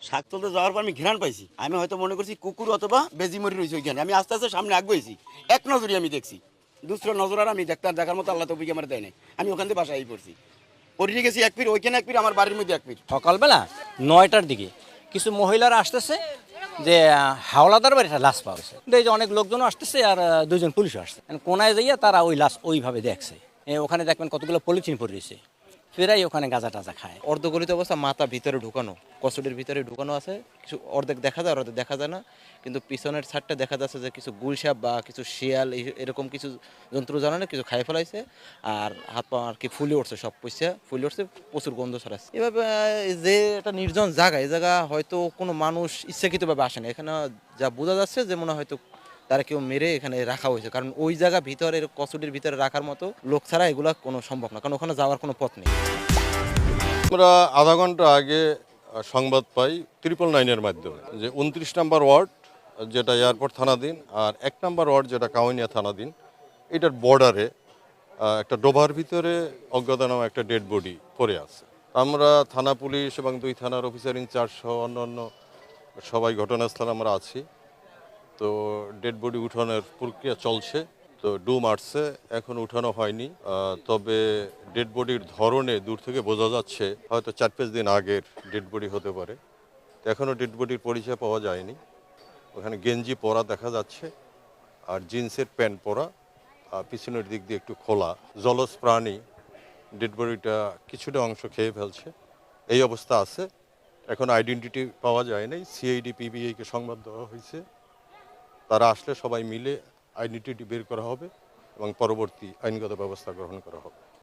শাক তুলতে যাওয়ার পর আমি ঘ্রাণ পাইছি। আমি হয়তো মনে করছি কুকুর অথবা বেজিমরি রয়েছে ওইখানে। আমি আস্তে আস্তে সামনে আগুয়েছি, এক নজরই আমি দেখছি। দুসরা নজর আর আমি দেখার মতো আল্লাহ তৌফিক আমার দেয় নাই। আমি ওখান থেকে বাসায় পড়ছি, পড়ে গেছি এক ফির, ওইখানে এক ফির, আমার বাড়ির মধ্যে এক ফির। সকালবেলা 9টার দিকে কিছু মহিলারা আসতেছে যে হাওলাদার বাড়ি একটা লাশ পাওয়া গেছে। এই যে অনেক লোকজন আসতেছে আর দুজন পুলিশও আসছে। কোনায় যাইয়া তারা ওই লাশ ওইভাবে দেখছে। ওখানে দেখবেন কতগুলো পলিথিন পড়ে রয়েছে, ফেরাই ওখানে গাঁজা টাজা খায়। অর্ধগলিত অবস্থা, মাথা ভিতরে ঢুকানো, কসুটির ভিতরে ঢুকানো আছে, কিছু অর্ধেক দেখা যায় আর অর্ধেক দেখা যায় না। কিন্তু পিছনের সাইডটা দেখা যাচ্ছে যে কিছু গুলসাপ বা কিছু শিয়াল এরকম কিছু জন্তু জানানো কিছু খাই ফেলাইছে। আর হাত পা আর কি ফুলে উঠছে, সব পয়সা ফুলে উঠছে, প্রচুর গন্ধ ছড়াচ্ছে। এভাবে যে একটা নির্জন জায়গা, এই জায়গা হয়তো কোনো মানুষ ইচ্ছাকৃতভাবে আসে না। এখানে যা বোঝা যাচ্ছে যে মনে হয়তো তারা কেউ মেরে এখানে রাখা হয়েছে, কারণ ওই জায়গা ভিতরে কসুটির ভিতরে রাখার মতো লোক ছাড়া এগুলা কোনো সম্ভব না, কারণ ওখানে যাওয়ার কোনো পথ নেই। আমরা আধা ঘন্টা আগে সংবাদ পাই 999-এর মাধ্যমে যে 29 নম্বর ওয়ার্ড, যেটা এয়ারপোর্ট থানাধীন, আর 1 নম্বর ওয়ার্ড যেটা কাউনিয়া থানাধীন, এটার বর্ডারে একটা ডোবার ভিতরে অজ্ঞাতনামা একটা ডেড বডি পড়ে আছে। আমরা থানা পুলিশ এবং 2 থানার অফিসার ইনচার্জ সহ অন্যান্য সবাই ঘটনাস্থলে আমরা আছি। তো ডেড বডি উঠানোর প্রক্রিয়া চলছে। তো ডুম আসছে, এখন উঠানো হয়নি। তবে ডেড বডির ধরনে দূর থেকে বোঝা যাচ্ছে হয়তো 4-5 দিন আগের ডেড বডি হতে পারে। তো এখনও ডেড বডির পরিচয় পাওয়া যায়নি। ওখানে গেঞ্জি পরা দেখা যাচ্ছে আর জিন্সের প্যান্ট পরা, পিছনের দিক দিয়ে একটু খোলা। জলজ প্রাণী, ডেড বডিটা কিছুটা অংশ খেয়ে ফেলছে, এই অবস্থা আছে। এখন আইডেন্টিটি পাওয়া যায় নাই। সিআইডি পিবিআইকে সংবাদ দেওয়া হয়েছে, তারা আসলে সবাই মিলে আইডেন্টিটি বের করা হবে এবং পরবর্তী আইনগত ব্যবস্থা গ্রহণ করা হবে।